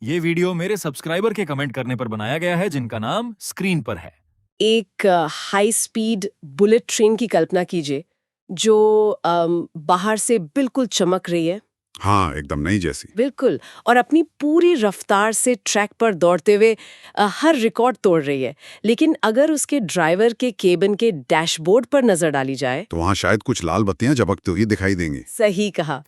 ये वीडियो मेरे सब्सक्राइबर के कमेंट करने पर बनाया गया है जिनका नाम स्क्रीन पर है। एक हाई स्पीड बुलेट ट्रेन की कल्पना कीजिए जो बाहर से बिल्कुल चमक रही है। हाँ, एकदम नई जैसी। बिल्कुल। और अपनी पूरी रफ्तार से ट्रैक पर दौड़ते हुए हर रिकॉर्ड तोड़ रही है। लेकिन अगर उसके ड्राइवर के केबिन के डैशबोर्ड पर नजर डाली जाए तो वहाँ शायद कुछ लाल बत्तियां झपकती हुई दिखाई देंगी। सही कहा।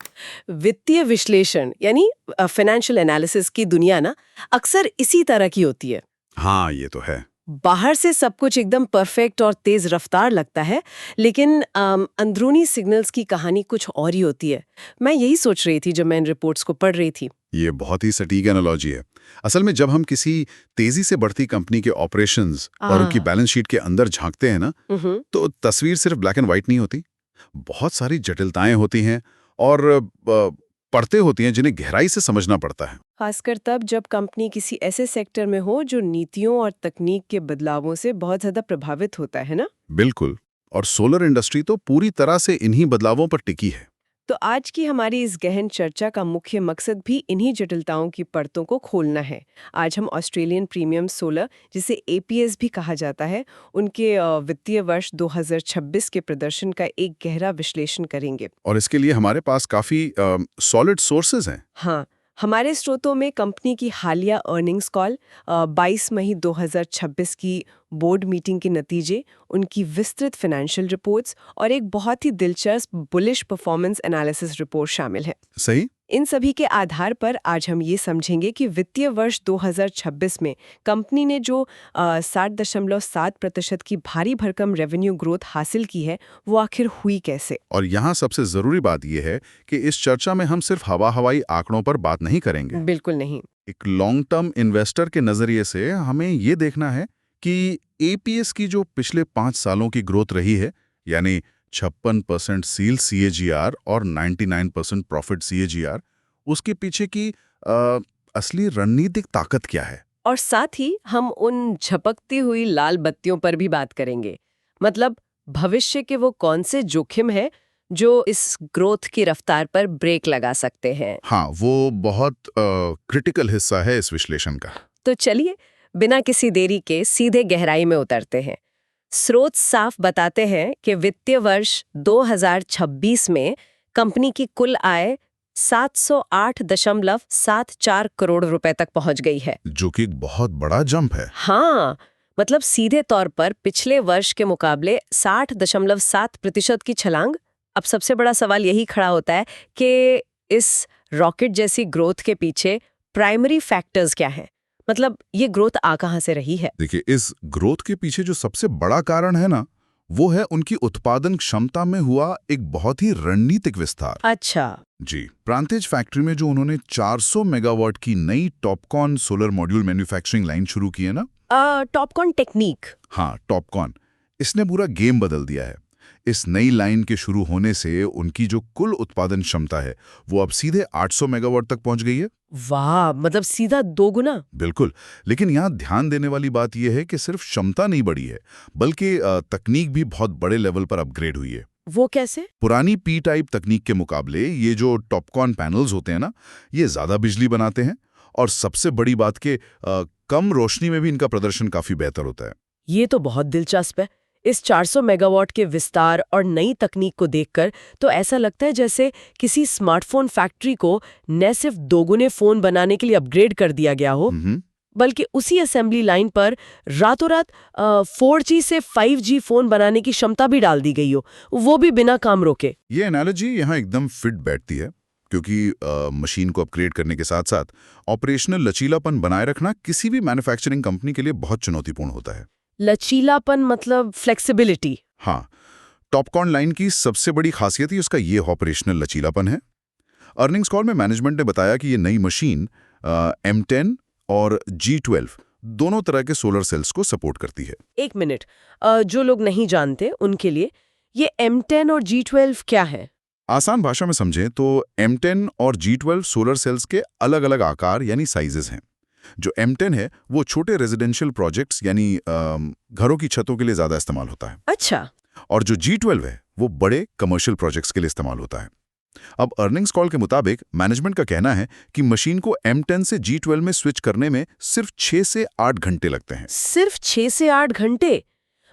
वित्तीय विश्लेषण यानी फाइनेंशियल एनालिसिस की दुनिया ना अक्सर इसी तरह की होती है। हाँ, ये तो है। बाहर से सब कुछ एकदम परफेक्ट और तेज रफ्तार लगता है, लेकिन अंदरूनी सिग्नल्स की कहानी कुछ और ही होती है। मैं यही सोच रही थी जब मैं इन रिपोर्ट्स को पढ़ रही थी। ये बहुत ही सटीक एनालॉजी है। असल में जब हम किसी तेजी से बढ़ती कंपनी के ऑपरेशंस और उनकी बैलेंस शीट के अंदर झांकते हैं ना, तो तस्वीर सिर्फ ब्लैक एंड व्हाइट नहीं होती। बहुत सारी जटिलताएं होती हैं और पड़ते होती हैं जिन्हें गहराई से समझना पड़ता है। खासकर तब जब कंपनी किसी ऐसे सेक्टर में हो जो नीतियों और तकनीक के बदलावों से बहुत ज्यादा प्रभावित होता है ना। बिल्कुल। और सोलर इंडस्ट्री तो पूरी तरह से इन्हीं बदलावों पर टिकी है। तो आज की हमारी इस गहन चर्चा का मुख्य मकसद भी इन्हीं जटिलताओं की परतों को खोलना है। आज हम ऑस्ट्रेलियन प्रीमियम सोलर, जिसे एपीएस भी कहा जाता है, उनके वित्तीय वर्ष 2026 के प्रदर्शन का एक गहरा विश्लेषण करेंगे। और इसके लिए हमारे पास काफी सॉलिड सोर्सेज हैं। हाँ, हमारे स्रोतों में कंपनी की हालिया अर्निंग्स कॉल, 22 मई 2026 की बोर्ड मीटिंग के नतीजे, उनकी विस्तृत फाइनेंशियल रिपोर्ट्स और एक बहुत ही दिलचस्प बुलिश परफॉर्मेंस एनालिसिस रिपोर्ट शामिल है। सही। इन सभी के आधार पर आज हम ये समझेंगे कि वित्तीय वर्ष 2026 में कंपनी ने जो 60.7% की भारी भरकम रेवेन्यू ग्रोथ हासिल की है, वो आखिर हुई कैसे। और यहाँ सबसे जरूरी बात यह है कि इस चर्चा में हम सिर्फ हवाई आंकड़ों पर बात नहीं करेंगे। बिल्कुल नहीं। एक लॉन्ग टर्म इन्वेस्टर के नजरिए से हमें ये देखना है कि एपीएस की जो पिछले 5 सालों की ग्रोथ रही है, यानी 56% सील सीएजीआर और 99% प्रॉफिट सीएजीआर, उसके पीछे की असली रणनीतिक ताकत क्या है। और साथ ही हम उन झपकती हुई लाल बत्तियों पर भी बात करेंगे। मतलब भविष्य के वो कौन से जोखिम है जो इस ग्रोथ की रफ्तार पर ब्रेक लगा सकते हैं। हाँ, वो बहुत क्रिटिकल हिस्सा है इस विश्लेषण का। तो चलिए बिना किसी देरी के सीधे गहराई में उतरते हैं। स्रोत साफ बताते हैं कि वित्तीय वर्ष 2026 में कंपनी की कुल आय 708.74 करोड़ रुपए तक पहुंच गई है, जो कि एक बहुत बड़ा जंप है। हाँ, मतलब सीधे तौर पर पिछले वर्ष के मुकाबले 60.7% की छलांग। अब सबसे बड़ा सवाल यही खड़ा होता है कि इस रॉकेट जैसी ग्रोथ के पीछे प्राइमरी फैक्टर्स क्या हैं। मतलब ये ग्रोथ आ कहां से रही है। देखिए, इस ग्रोथ के पीछे जो सबसे बड़ा कारण है ना, वो है उनकी उत्पादन क्षमता में हुआ एक बहुत ही रणनीतिक विस्तार। अच्छा जी, प्रांतिज फैक्ट्री में जो उन्होंने 400 मेगावाट की नई Topcon solar module manufacturing line शुरू की है ना। Topcon technique. हाँ, टॉपकॉन, इसने पूरा गेम बदल दिया है। इस नई लाइन के शुरू होने से उनकी जो कुल उत्पादन क्षमता है, वो अब सीधे 800 मेगावाट तक पहुंच गई है। वाह, मतलब सीधा 2 गुना। बिल्कुल। लेकिन यहाँ ध्यान देने वाली बात यह है कि सिर्फ क्षमता नहीं बढ़ी है, बल्कि तकनीक भी बहुत बड़े लेवल पर अपग्रेड हुई है। वो कैसे। पुरानी पी टाइप तकनीक के मुकाबले ये जो टॉपकॉन पैनल्स होते हैं ना, ये ज्यादा बिजली बनाते हैं और सबसे बड़ी बात के कम रोशनी में भी इनका प्रदर्शन काफी बेहतर होता है। ये तो बहुत दिलचस्प है। इस 400 मेगावाट के विस्तार और नई तकनीक को देखकर तो ऐसा लगता है जैसे किसी स्मार्टफोन फैक्ट्री को न सिर्फ 2 गुने फोन बनाने के लिए अपग्रेड कर दिया गया हो, बल्कि उसी असेंबली लाइन पर रातों रात 4G से 5G फोन बनाने की क्षमता भी डाल दी गई हो, वो भी बिना काम रोके। ये एनालॉजी यहाँ एकदम फिट बैठती है, क्योंकि मशीन को अपग्रेड करने के साथ साथ ऑपरेशनल लचीलापन बनाए रखना किसी भी मैन्युफैक्चरिंग कंपनी के लिए बहुत चुनौतीपूर्ण होता है। लचीलापन मतलब फ्लेक्सिबिलिटी। हाँ, टॉपकॉन लाइन की सबसे बड़ी खासियत ही उसका ये ऑपरेशनल लचीलापन है। अर्निंग्स कॉल में मैनेजमेंट ने बताया कि ये नई मशीन M10 और G12 दोनों तरह के सोलर सेल्स को सपोर्ट करती है। एक मिनट, जो लोग नहीं जानते उनके लिए ये M10 और G12 क्या है। आसान भाषा में समझें तो M10 और G12 सोलर सेल्स के अलग अलग आकार यानी साइजेस हैं। जो M10 है वो छोटे रेजिडेंशियल प्रोजेक्ट्स यानी घरों की छतों के लिए ज्यादा इस्तेमाल होता है। अच्छा। और जो G12 है वो बड़े कमर्शियल प्रोजेक्ट्स के लिए इस्तेमाल होता है। अब अर्निंग्स कॉल के मुताबिक मैनेजमेंट का कहना है कि मशीन को M10 से G12 में स्विच करने में सिर्फ 6 से 8 घंटे लगते हैं। सिर्फ 6 से 8 घंटे?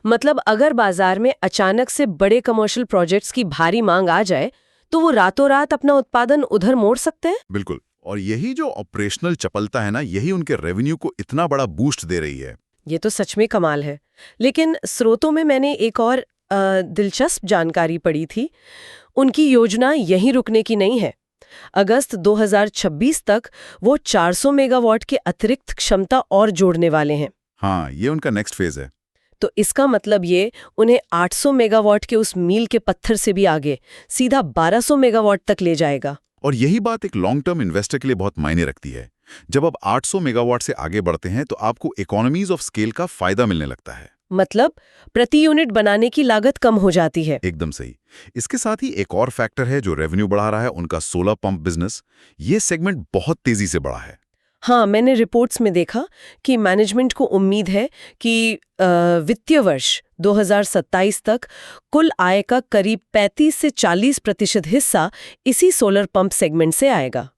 मतलब अगर बाजार में अचानक से बड़े कमर्शियल प्रोजेक्ट्स की भारी मांग आ जाए तो वो रातों रात अपना उत्पादन उधर मोड़ सकते हैं? बिल्कुल, और यही जो ऑपरेशनल चपलता है ना, यही उनके रेवेन्यू को इतना बड़ा बूस्ट दे रही है। ये तो सच में कमाल है। लेकिन स्रोतों में मैंने एक और दिलचस्प जानकारी पढ़ी थी। उनकी योजना यहीं रुकने की नहीं है। अगस्त 2026 तक वो 400 मेगावाट के अतिरिक्त क्षमता और जोड़ने वाले हैं। हाँ, ये उनका नेक्स्ट फेज है। तो इसका मतलब ये उन्हें 800 मेगावाट के उस मील के पत्थर से भी आगे सीधा 1200 मेगावाट तक ले जाएगा। और यही बात एक लॉन्ग टर्म इन्वेस्टर के लिए बहुत मायने रखती है। जब आप 800 मेगावाट से आगे बढ़ते हैं तो आपको इकोनॉमीज ऑफ स्केल का फायदा मिलने लगता है। मतलब प्रति यूनिट बनाने की लागत कम हो जाती है। एकदम सही। इसके साथ ही एक और फैक्टर है जो रेवेन्यू बढ़ा रहा है, उनका सोलर पंप बिजनेस। ये सेगमेंट बहुत तेजी से बढ़ा है। हाँ, मैंने रिपोर्ट्स में देखा कि मैनेजमेंट को उम्मीद है कि वित्तीय वर्ष 2027 तक कुल आय का करीब 35 से 40% हिस्सा इसी सोलर पंप सेगमेंट से आएगा।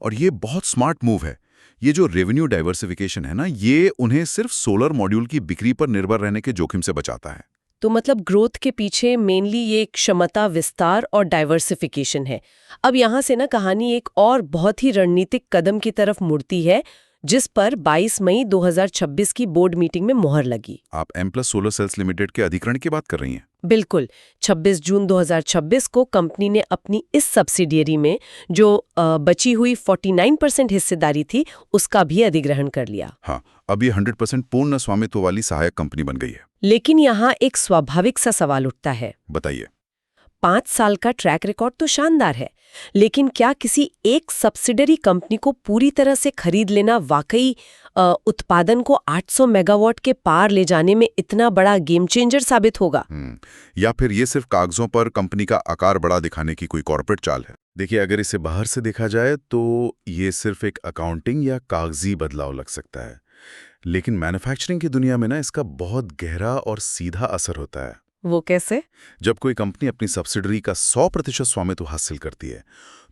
और ये बहुत स्मार्ट मूव है। ये जो रेवेन्यू डाइवर्सिफिकेशन है ना, ये उन्हें सिर्फ सोलर मॉड्यूल की बिक्री पर निर्भर रहने के जोखिम से बचाता है। तो मतलब ग्रोथ के पीछे मेनली ये क्षमता विस्तार और डाइवर्सिफिकेशन है। अब यहाँ से ना कहानी एक और बहुत ही रणनीतिक कदम की तरफ मुड़ती है, जिस पर 22 मई 2026 की बोर्ड मीटिंग में मुहर लगी। आप M+ सोलर सेल्स लिमिटेड के अधिग्रहण की बात कर रही हैं? बिल्कुल। 26 जून 2026 को कंपनी ने अपनी इस सब्सिडियरी में जो बची हुई 49% हिस्सेदारी थी, उसका भी अधिग्रहण कर लिया। हाँ, अब ये 100% पूर्ण स्वामित्व वाली सहायक कंपनी बन गई है। लेकिन यहाँ एक स्वाभाविक सा सवाल उठता है। बताइए। 5 साल का ट्रैक रिकॉर्ड तो शानदार है, लेकिन क्या किसी एक सब्सिडरी कंपनी को पूरी तरह से खरीद लेना वाकई उत्पादन को 800 मेगावाट के पार ले जाने में इतना बड़ा गेम चेंजर साबित होगा? या फिर ये सिर्फ कागजों पर कंपनी का आकार बड़ा दिखाने की कोई कॉर्पोरेट चाल है? देखिए, अगर इसे बाहर से देखा जाए तो ये सिर्फ एक अकाउंटिंग या कागजी बदलाव लग सकता है, लेकिन मैन्युफैक्चरिंग की दुनिया में ना इसका बहुत गहरा और सीधा असर होता है। वो कैसे? जब कोई कंपनी अपनी सब्सिडरी का 100% स्वामित्व हासिल करती है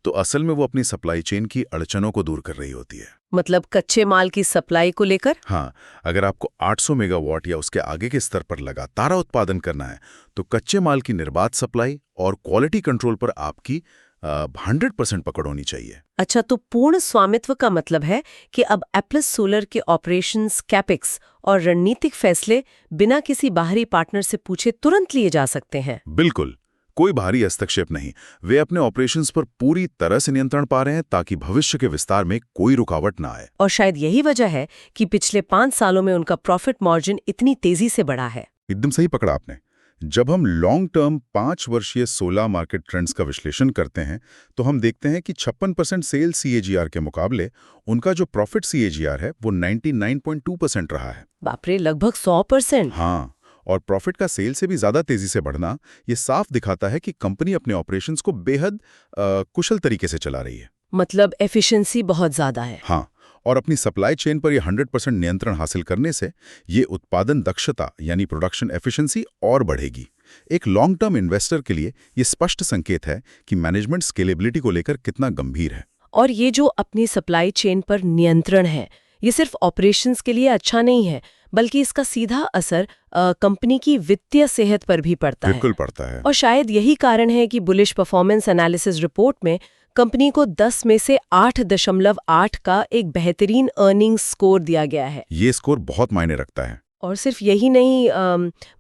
तो असल में वो अपनी सप्लाई चेन की अड़चनों को दूर कर रही होती है। मतलब कच्चे माल की सप्लाई को लेकर? हाँ, अगर आपको 800 मेगावाट या उसके आगे के स्तर पर लगातार उत्पादन करना है तो कच्चे माल की निर्बाध सप्लाई और क्वालिटी कंट्रोल पर आपकी 100% पकड़ होनी चाहिए। अच्छा, तो पूर्ण स्वामित्व का मतलब है कि अब एप्लस सोलर के ऑपरेशंस, कैपेक्स और रणनीतिक फैसले बिना किसी बाहरी पार्टनर से पूछे तुरंत लिए जा सकते हैं। बिल्कुल, कोई भारी हस्तक्षेप नहीं। वे अपने ऑपरेशंस पर पूरी तरह से नियंत्रण पा रहे हैं ताकि भविष्य के विस्तार में कोई रुकावट ना आए। और शायद यही वजह है कि पिछले 5 सालों में उनका प्रॉफिट मार्जिन इतनी तेजी से बढ़ा है। एकदम सही पकड़ा आपने। जब हम लॉन्ग टर्म 5 वर्षीय सोलर मार्केट ट्रेंड्स का विश्लेषण करते हैं तो हम देखते हैं कि 56% सेल्स CAGR के मुकाबले उनका जो प्रॉफिट CAGR है वो 99.2% रहा है। बाप रे, लगभग 100%। हाँ, और प्रॉफिट का सेल से भी ज्यादा तेजी से बढ़ना ये साफ दिखाता है कि कंपनी अपने ऑपरेशंस को बेहद कुशल तरीके से चला रही है। मतलब एफिशिएंसी बहुत ज्यादा है। हाँ, और अपनी सप्लाई चेन पर ये 100% नियंत्रण हासिल करने से ये उत्पादन दक्षता यानी प्रोडक्शन एफिशिएंसी और बढ़ेगी। एक लॉन्ग टर्म इन्वेस्टर के लिए ये स्पष्ट संकेत है कि मैनेजमेंट स्केलेबिलिटी को लेकर कितना गंभीर है। और ये जो अपनी सप्लाई चेन पर नियंत्रण है, ये सिर्फ ऑपरेशंस के लिए अच्छा नहीं है, बल्कि इसका सीधा असर कंपनी की वित्तीय सेहत पर भी पड़ता है। बिल्कुल पड़ता है। और शायद यही कारण है कि बुलिश परफॉर्मेंस एनालिसिस रिपोर्ट में कंपनी को 10 में से 8.8 का एक बेहतरीन अर्निंग्स स्कोर दिया गया है। ये स्कोर बहुत मायने रखता है। और सिर्फ यही नहीं,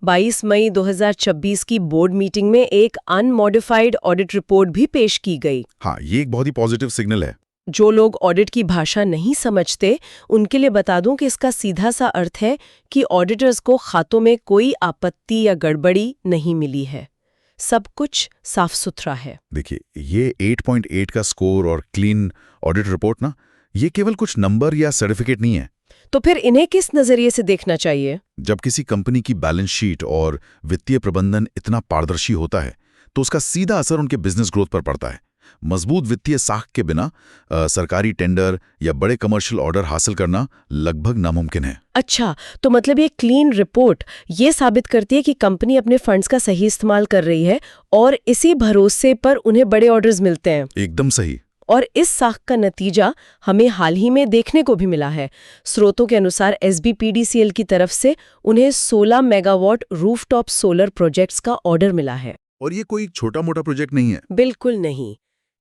22 मई 2026 की बोर्ड मीटिंग में एक अनमॉडिफाइड ऑडिट रिपोर्ट भी पेश की गई। हाँ, ये एक बहुत ही पॉजिटिव सिग्नल है। जो लोग ऑडिट की भाषा नहीं समझते उनके लिए बता दूं कि इसका सीधा सा अर्थ है कि ऑडिटर्स को खातों में कोई आपत्ति या गड़बड़ी नहीं मिली है, सब कुछ साफ सुथरा है। देखिए, ये 8.8 का स्कोर और क्लीन ऑडिट रिपोर्ट ना, ये केवल कुछ नंबर या सर्टिफिकेट नहीं है। तो फिर इन्हें किस नजरिए से देखना चाहिए? जब किसी कंपनी की बैलेंस शीट और वित्तीय प्रबंधन इतना पारदर्शी होता है तो उसका सीधा असर उनके बिजनेस ग्रोथ पर पड़ता है। मजबूत वित्तीय साख के बिना सरकारी टेंडर या बड़े कमर्शियल ऑर्डर हासिल करना लगभग नामुमकिन है। अच्छा, तो मतलब ये क्लीन रिपोर्ट ये साबित करती है कि कंपनी अपने फंड्स का सही इस्तेमाल कर रही है और इसी भरोसे पर उन्हें बड़े ऑर्डर्स मिलते हैं। एकदम सही। और इस साख का नतीजा हमें हाल ही में देखने को भी मिला है। स्रोतों के अनुसार SBPDCL की तरफ से उन्हें 16 मेगावाट रूफटॉप सोलर प्रोजेक्ट्स का ऑर्डर मिला है। और ये कोई छोटा मोटा प्रोजेक्ट नहीं है। बिल्कुल नहीं।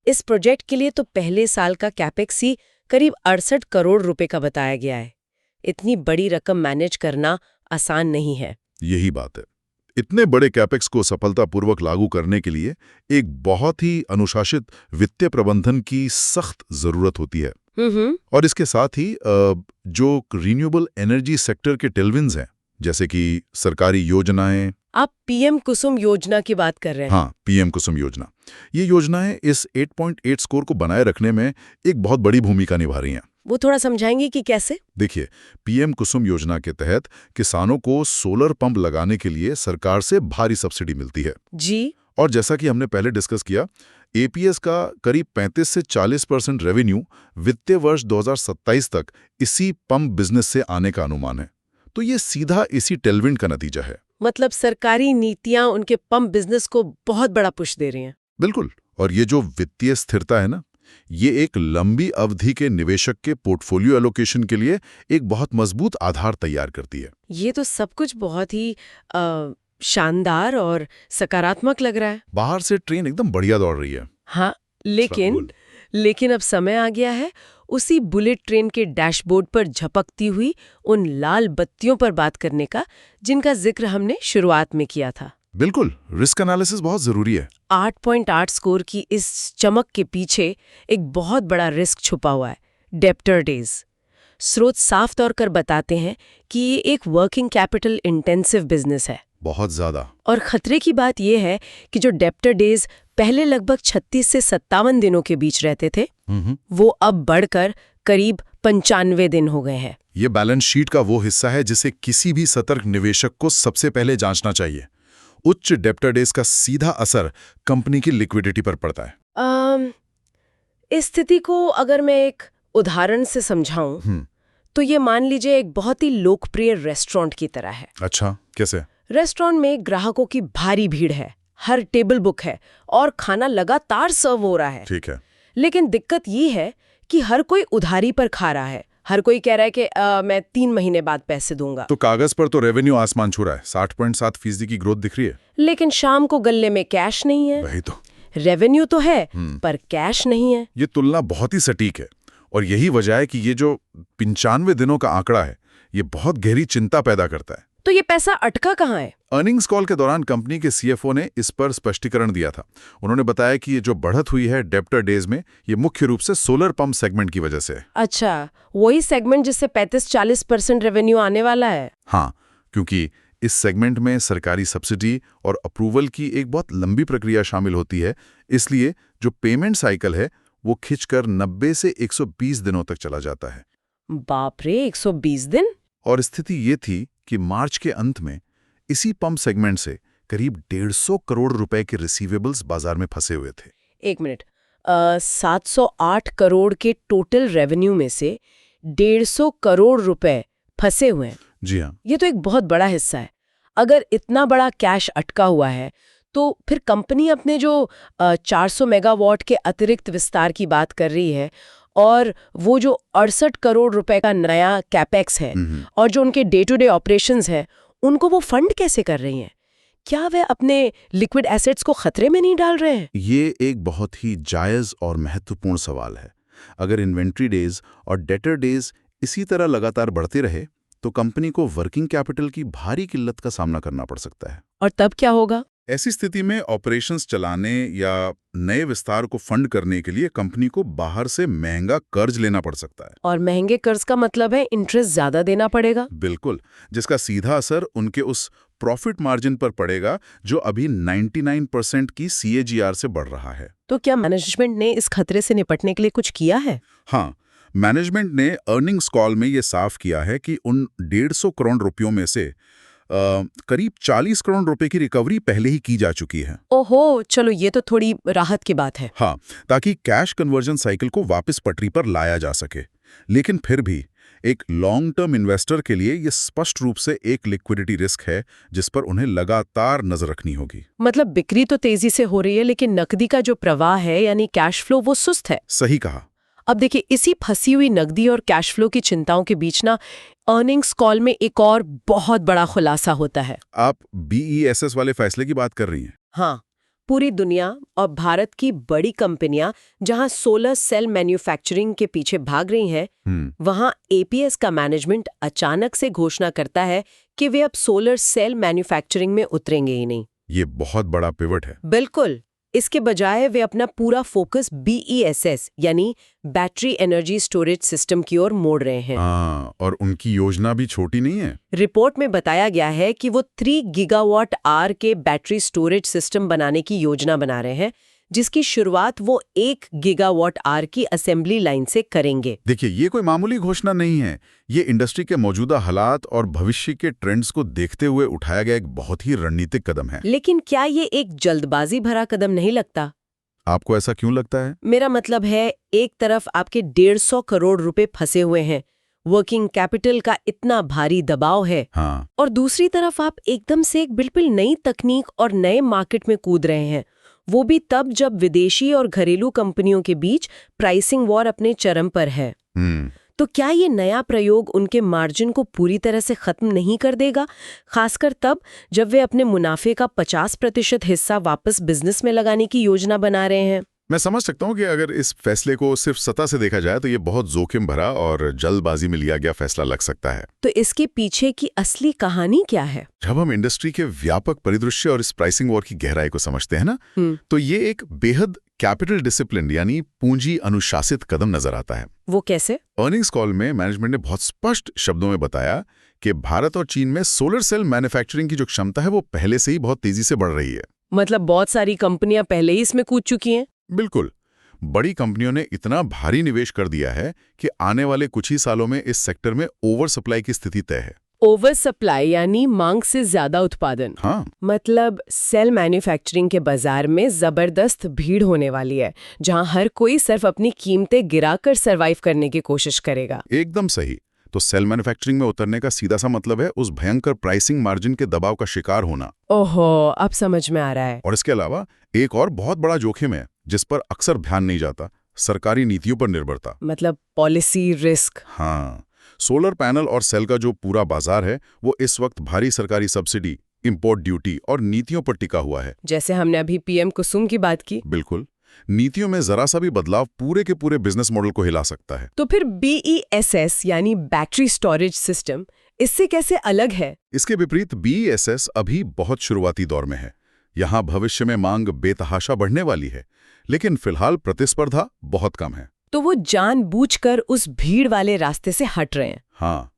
इस प्रोजेक्ट के लिए तो पहले साल का कैपेक्स ही करीब 68 करोड़ रुपए का बताया गया है। इतनी बड़ी रकम मैनेज करना आसान नहीं है। यही बात है। इतने बड़े कैपेक्स को सफलतापूर्वक लागू करने के लिए एक बहुत ही अनुशासित वित्तीय प्रबंधन की सख्त जरूरत होती है। और इसके साथ ही जो रिन्यूएबल एनर्जी सेक्टर के टेलविंड्स हैं, जैसे कि सरकारी योजनाएं। आप PM कुसुम योजना की बात कर रहे हैं? हाँ, PM कुसुम योजना। ये योजनाएं इस 8.8 स्कोर को बनाए रखने में एक बहुत बड़ी भूमिका निभा रही हैं। वो थोड़ा समझाएंगे कि कैसे? देखिए, PM कुसुम योजना के तहत किसानों को सोलर पंप लगाने के लिए सरकार से भारी सब्सिडी मिलती है जी। और जैसा कि हमने पहले डिस्कस किया, APS का करीब 35 से 40% रेवेन्यू वित्तीय वर्ष 2027 तक इसी पंप बिजनेस से आने का अनुमान है। तो ये सीधा इसी टेलविंड का नतीजा है। मतलब सरकारी नीतियां उनके पंप बिजनेस को बहुत बड़ा पुश दे रही हैं। बिल्कुल। और ये जो वित्तीय स्थिरता है ना, ये एक लंबी अवधि के निवेशक के पोर्टफोलियो एलोकेशन के लिए एक बहुत मजबूत आधार तैयार करती है। ये तो सब कुछ बहुत ही शानदार और सकारात्मक लग रहा है। बाहर से ट्रेन एकदम बढ़िया दौड़ रही है। हाँ, लेकिन अब समय आ गया है उसी बुलेट ट्रेन के डैशबोर्ड पर झपकती हुई उन लाल बत्तियों पर बात करने का, जिनका जिक्र हमने शुरुआत में किया था। बिल्कुल, रिस्क एनालिसिस बहुत जरूरी है। 8.8 स्कोर की इस चमक के पीछे एक बहुत बड़ा रिस्क छुपा हुआ है, डेब्टर डेज। स्रोत साफ तौर पर बताते हैं कि ये एक वर्किंग कैपिटल इंटेंसिव बिजनेस है। बहुत ज्यादा। और खतरे की बात यह है कि जो डेब्टर डेज पहले लगभग 36 से 57 दिनों के बीच रहते थे, वो अब बढ़कर करीब 95 दिन हो गए हैं। ये बैलेंस शीट का वो हिस्सा है जिसे किसी भी सतर्क निवेशक को सबसे पहले जांचना चाहिए। उच्च डेब्टर डेज का सीधा असर कंपनी की लिक्विडिटी पर पड़ता है। इस स्थिति को अगर मैं एक उदाहरण से समझाऊं, तो ये मान लीजिए एक बहुत ही लोकप्रिय रेस्टोरेंट की तरह है। अच्छा, कैसे? रेस्टोरेंट में ग्राहकों की भारी भीड़ है, हर टेबल बुक है और खाना लगातार सर्व हो रहा है। ठीक है। लेकिन दिक्कत ये है कि हर कोई उधारी पर खा रहा है। हर कोई कह रहा है कि मैं 3 महीने बाद पैसे दूंगा। तो कागज पर तो रेवेन्यू आसमान छू रहा है, 60.7% की ग्रोथ दिख रही है। लेकिन शाम को गल्ले में कैश नहीं है। वही तो। रेवेन्यू तो है पर कैश नहीं है। ये तुलना बहुत ही सटीक है और यही वजह है कि ये जो 95 दिनों का आंकड़ा है, ये बहुत गहरी चिंता पैदा करता है। तो ये पैसा अटका कहाँ है? अर्निंग्स कॉल के दौरान कंपनी के CFO ने इस पर स्पष्टीकरण दिया था। उन्होंने बताया कि ये जो बढ़त हुई है डेब्टर डेज में, ये मुख्य रूप से सोलर पंप सेगमेंट की वजह से है। अच्छा, वही सेगमेंट जिससे 35-40% रेवेन्यू आने वाला है। हाँ, क्योंकि इस सेगमेंट में सरकारी सब्सिडी और अप्रूवल की एक बहुत लंबी प्रक्रिया शामिल होती है, इसलिए जो पेमेंट साइकिल है वो खिंचकर 90 से 120 दिनों तक चला जाता है। बाप रे, 120 दिन? और स्थिति ये थी कि मार्च के अंत में इसी पंप सेगमेंट से करीब 150 करोड़ रुपए के रिसीवेबल्स बाजार में फंसे हुए थे। 1 मिनट, 708 करोड़ के टोटल रेवेन्यू में से 150 करोड़ रुपए फंसे हुए हैं। जी हाँ। ये तो एक बहुत बड़ा हिस्सा है। अगर इतना बड़ा कैश अटका हुआ है, तो फिर कंपनी अपने जो 400 मेगावाट के अतिरिक्त विस्तार की बात कर रही है और वो जो 68 करोड़ रुपए का नया कैपेक्स है और जो उनके डे टू डे ऑपरेशंस है, उनको वो फंड कैसे कर रही हैं? क्या वे अपने लिक्विड एसेट्स को खतरे में नहीं डाल रहे हैं? ये एक बहुत ही जायज और महत्वपूर्ण सवाल है। अगर इन्वेंट्री डेज और डेटर डेज इसी तरह लगातार बढ़ते रहे तो कंपनी को वर्किंग कैपिटल की भारी किल्लत का सामना करना पड़ सकता है। और तब क्या होगा? ऐसी स्थिति में ऑपरेशंस चलाने या नए विस्तार को फंड करने के लिए कंपनी को बाहर से महंगा कर्ज लेना पड़ सकता है। और महंगे कर्ज का मतलब है इंटरेस्ट ज्यादा देना पड़ेगा। बिल्कुल, जिसका सीधा असर उनके उस प्रॉफिट मार्जिन पर पड़ेगा जो अभी 99% की CAGR से बढ़ रहा है। तो क्या मैनेजमेंट ने इस खतरे से निपटने के लिए कुछ किया है? हाँ, मैनेजमेंट ने अर्निंग्स कॉल में ये साफ किया है कि उन 150 करोड़ रुपयों में से करीब 40 करोड़ रुपए की रिकवरी पहले ही की जा चुकी है। ओहो, चलो ये तो थोड़ी राहत की बात है। हाँ, ताकि कैश कन्वर्जन साइकिल को वापस पटरी पर लाया जा सके। लेकिन फिर भी एक लॉन्ग टर्म इन्वेस्टर के लिए ये स्पष्ट रूप से एक लिक्विडिटी रिस्क है जिस पर उन्हें लगातार नजर रखनी होगी। मतलब बिक्री तो तेजी से हो रही है, लेकिन नकदी का जो प्रवाह है यानी कैश फ्लो वो सुस्त है। सही कहा। अब देखिए, इसी फंसी हुई नकदी और कैश फ्लो की चिंताओं के बीच ना अर्निंग्स कॉल में एक और बहुत बड़ा खुलासा होता है। आप BESS वाले फैसले की बात कर रही हैं? हाँ, पूरी दुनिया और भारत की बड़ी कंपनियां जहां सोलर सेल मैन्युफैक्चरिंग के पीछे भाग रही हैं, वहां APS का मैनेजमेंट अचानक से घोषणा करता है कि वे अब सोलर सेल मैन्युफैक्चरिंग में उतरेंगे ही नहीं। ये बहुत बड़ा पिवट है। बिल्कुल। इसके बजाय वे अपना पूरा फोकस BESS यानी बैटरी एनर्जी स्टोरेज सिस्टम की ओर मोड़ रहे हैं। और उनकी योजना भी छोटी नहीं है। रिपोर्ट में बताया गया है कि वो 3 गीगावाट आवर के बैटरी स्टोरेज सिस्टम बनाने की योजना बना रहे हैं, जिसकी शुरुआत वो 1 गीगावाट आवर की असेंबली लाइन से करेंगे। देखिए, ये कोई मामूली घोषणा नहीं है। ये इंडस्ट्री के मौजूदा हालात और भविष्य के ट्रेंड्स को देखते हुए उठाया गया एक बहुत ही रणनीतिक कदम है। लेकिन क्या ये एक जल्दबाजी भरा कदम नहीं लगता? आपको ऐसा क्यों लगता है? मेरा मतलब है, एक तरफ आपके 150 करोड़ रुपए फंसे हुए हैं, वर्किंग कैपिटल का इतना भारी दबाव है, हाँ, और दूसरी तरफ आप एकदम से एक बिल्कुल नई तकनीक और नए मार्केट में कूद रहे हैं, वो भी तब जब विदेशी और घरेलू कंपनियों के बीच प्राइसिंग वॉर अपने चरम पर है। तो क्या ये नया प्रयोग उनके मार्जिन को पूरी तरह से खत्म नहीं कर देगा, खासकर तब जब वे अपने मुनाफे का 50% हिस्सा वापस बिजनेस में लगाने की योजना बना रहे हैं? मैं समझ सकता हूँ कि अगर इस फैसले को सिर्फ सतह से देखा जाए तो ये बहुत जोखिम भरा और जल्दबाजी में लिया गया फैसला लग सकता है। तो इसके पीछे की असली कहानी क्या है? जब हम इंडस्ट्री के व्यापक परिदृश्य और इस प्राइसिंग वॉर की गहराई को समझते हैं ना, तो ये एक बेहद कैपिटल डिसिप्लिन यानी पूंजी अनुशासित कदम नजर आता है। वो कैसे? अर्निंग्स कॉल में मैनेजमेंट ने बहुत स्पष्ट शब्दों में बताया कि भारत और चीन में सोलर सेल मैन्युफैक्चरिंग की जो क्षमता है वो पहले से ही बहुत तेजी से बढ़ रही है। मतलब बहुत सारी कंपनियां पहले ही इसमें कूद चुकी हैं? बिल्कुल। बड़ी कंपनियों ने इतना भारी निवेश कर दिया है कि आने वाले कुछ ही सालों में इस सेक्टर में ओवर सप्लाई की स्थिति तय है। ओवर सप्लाई यानी मांग से ज्यादा उत्पादन। हाँ, मतलब सेल मैन्युफैक्चरिंग के बाजार में जबरदस्त भीड़ होने वाली है, जहां हर कोई सिर्फ अपनी कीमतें गिराकर सरवाइव करने की कोशिश करेगा। एकदम सही। तो सेल मैन्युफैक्चरिंग में उतरने का सीधा सा मतलब है उस भयंकर प्राइसिंग मार्जिन के दबाव का शिकार होना। ओहो, अब समझ में आ रहा है। और इसके अलावा एक और बहुत बड़ा जोखिम है जिस पर अक्सर ध्यान नहीं जाता, सरकारी नीतियों पर निर्भरता। मतलब पॉलिसी रिस्क। हाँ, सोलर पैनल और सेल का जो पूरा बाजार है वो इस वक्त भारी सरकारी सब्सिडी, इंपोर्ट ड्यूटी और नीतियों पर टिका हुआ है। जैसे हमने अभी PM कुसुम की बात की। बिल्कुल। नीतियों में जरा सा भी बदलाव पूरे के पूरे बिजनेस मॉडल को हिला सकता है। तो फिर BESS यानी बैटरी स्टोरेज सिस्टम इससे कैसे अलग है? इसके विपरीत BESS अभी बहुत शुरुआती दौर में है। यहाँ भविष्य में मांग बेतहाशा बढ़ने वाली है, लेकिन फिलहाल प्रतिस्पर्धा बहुत कम है। तो वो जानबूझकर उस भीड़ वाले रास्ते से हट रहे हैं। हाँ,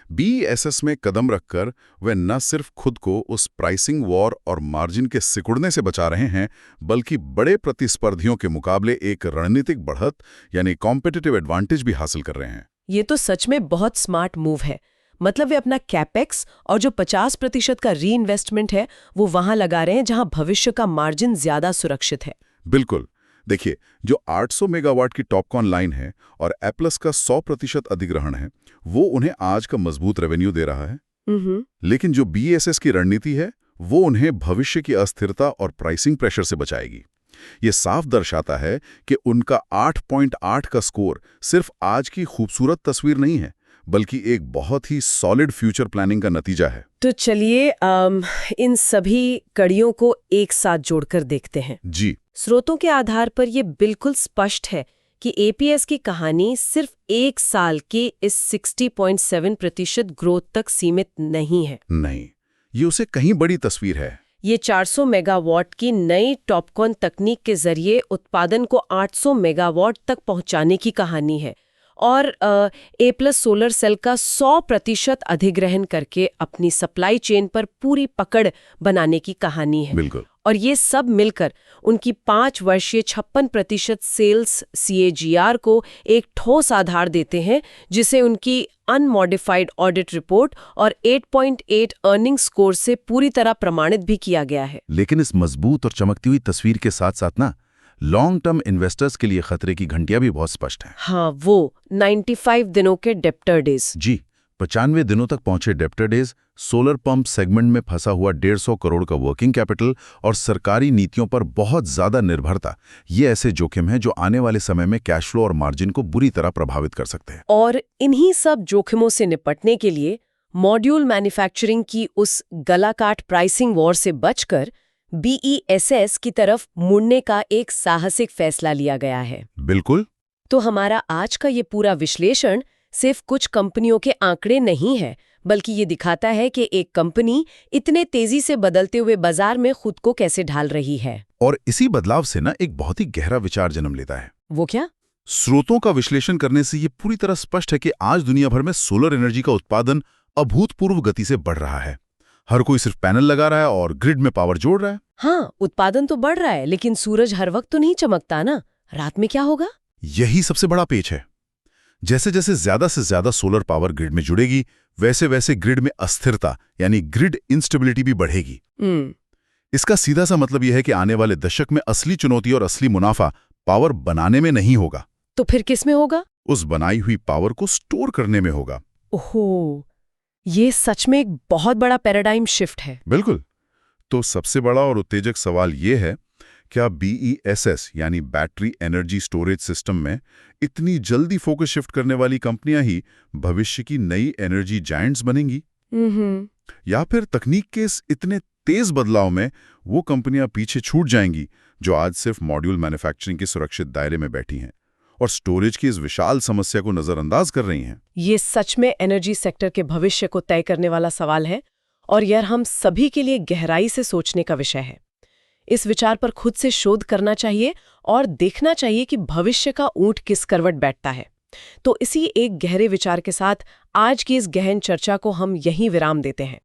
BESS में कदम रखकर वे न सिर्फ खुद को उस प्राइसिंग वॉर और मार्जिन के सिकुड़ने से बचा रहे हैं, बल्कि बड़े प्रतिस्पर्धियों के मुकाबले एक रणनीतिक बढ़त यानी कॉम्पिटिटिव एडवांटेज भी हासिल कर रहे हैं। ये तो सच में बहुत स्मार्ट मूव है। मतलब वे अपना कैपेक्स और जो 50% का री इन्वेस्टमेंट है वो वहां लगा रहे हैं जहां भविष्य का मार्जिन ज्यादा सुरक्षित है। बिल्कुल। देखिए, जो 800 मेगावाट की टॉपकॉन लाइन है और एप्लस का 100% अधिग्रहण है, वो उन्हें आज का मजबूत रेवेन्यू दे रहा है। लेकिन जो BESS की रणनीति है वो उन्हें भविष्य की अस्थिरता और प्राइसिंग प्रेशर से बचाएगी। ये साफ दर्शाता है कि उनका 8.8 का स्कोर सिर्फ आज की खूबसूरत तस्वीर नहीं है, बल्कि एक बहुत ही सॉलिड फ्यूचर प्लानिंग का नतीजा है। तो चलिए इन सभी कड़ियों को एक साथ जोड़कर देखते हैं। जी। स्रोतों के आधार पर यह बिल्कुल स्पष्ट है कि APS की कहानी सिर्फ एक साल के इस 60.7% ग्रोथ तक सीमित नहीं है। नहीं, ये उसे कहीं बड़ी तस्वीर है। ये 400 मेगावाट की नई टॉपकॉन तकनीक के जरिए उत्पादन को 800 मेगावाट तक पहुंचाने की कहानी है, और A+ सोलर सेल का 100% अधिग्रहण करके अपनी सप्लाई चेन पर पूरी पकड़ बनाने की कहानी है। बिल्कुल। और ये सब मिलकर उनकी 5 वर्षीय 56% सेल्स CAGR को एक ठोस आधार देते हैं, जिसे उनकी अनमॉडिफाइड ऑडिट रिपोर्ट और 8.8 अर्निंग स्कोर से पूरी तरह प्रमाणित भी किया गया है। लेकिन इस मजबूत और चमकती हुई तस्वीर के साथ साथ ना लॉन्ग टर्म इन्वेस्टर्स के लिए खतरे की घंटियां भी बहुत स्पष्ट हैं। हाँ, वो 95 दिनों के डेप्टर डेज। जी, 95 दिनों तक पहुंचे debtor days, solar pump segment में फंसा हुआ 150 करोड़ का वर्किंग कैपिटल और सरकारी नीतियों पर बहुत ज्यादा निर्भरता, ये ऐसे जोखिम हैं जो आने वाले समय में कैश फ्लो और मार्जिन को बुरी तरह प्रभावित कर सकते हैं। और इन्हीं सब जोखिमों से निपटने के लिए मॉड्यूल मैन्युफैक्चरिंग की उस गलाकाट प्राइसिंग वॉर से बचकर BESS की तरफ मुड़ने का एक साहसिक फैसला लिया गया है। बिल्कुल। तो हमारा आज का ये पूरा विश्लेषण सिर्फ कुछ कंपनियों के आंकड़े नहीं है, बल्कि ये दिखाता है कि एक कंपनी इतने तेजी से बदलते हुए बाजार में खुद को कैसे ढाल रही है। और इसी बदलाव से ना एक बहुत ही गहरा विचार जन्म लेता है। वो क्या? स्रोतों का विश्लेषण करने से ये पूरी तरह स्पष्ट है कि आज दुनिया भर में सोलर एनर्जी का उत्पादन अभूतपूर्व गति से बढ़ रहा है। हर कोई सिर्फ पैनल लगा रहा है और ग्रिड में पावर जोड़ रहा है। हाँ, उत्पादन तो बढ़ रहा है, लेकिन सूरज हर वक्त तो नहीं चमकता ना। रात में क्या होगा? यही सबसे बड़ा पेच है। जैसे जैसे ज्यादा से ज्यादा सोलर पावर ग्रिड में जुड़ेगी, वैसे वैसे ग्रिड में अस्थिरता यानी ग्रिड इंस्टेबिलिटी भी बढ़ेगी। इसका सीधा सा मतलब यह है कि आने वाले दशक में असली चुनौती और असली मुनाफा पावर बनाने में नहीं होगा। तो फिर किस में होगा? उस बनाई हुई पावर को स्टोर करने में होगा। ओहो, ये सच में एक बहुत बड़ा पैराडाइम शिफ्ट है। बिल्कुल। तो सबसे बड़ा और उत्तेजक सवाल ये है, क्या BESS यानी बैटरी एनर्जी स्टोरेज सिस्टम में इतनी जल्दी फोकस शिफ्ट करने वाली कंपनियां ही भविष्य की नई एनर्जी जायंट्स बनेंगी? या फिर तकनीक के इस इतने तेज बदलाव में वो कंपनियां पीछे छूट जाएंगी जो आज सिर्फ मॉड्यूल मैन्युफैक्चरिंग के सुरक्षित दायरे में बैठी हैं और स्टोरेज की इस विशाल समस्या को नजरअंदाज कर रही हैं? ये सच में एनर्जी सेक्टर के भविष्य को तय करने वाला सवाल है और यह हम सभी के लिए गहराई से सोचने का विषय है। इस विचार पर खुद से शोध करना चाहिए और देखना चाहिए कि भविष्य का ऊंट किस करवट बैठता है। तो इसी एक गहरे विचार के साथ आज की इस गहन चर्चा को हम यहीं विराम देते हैं।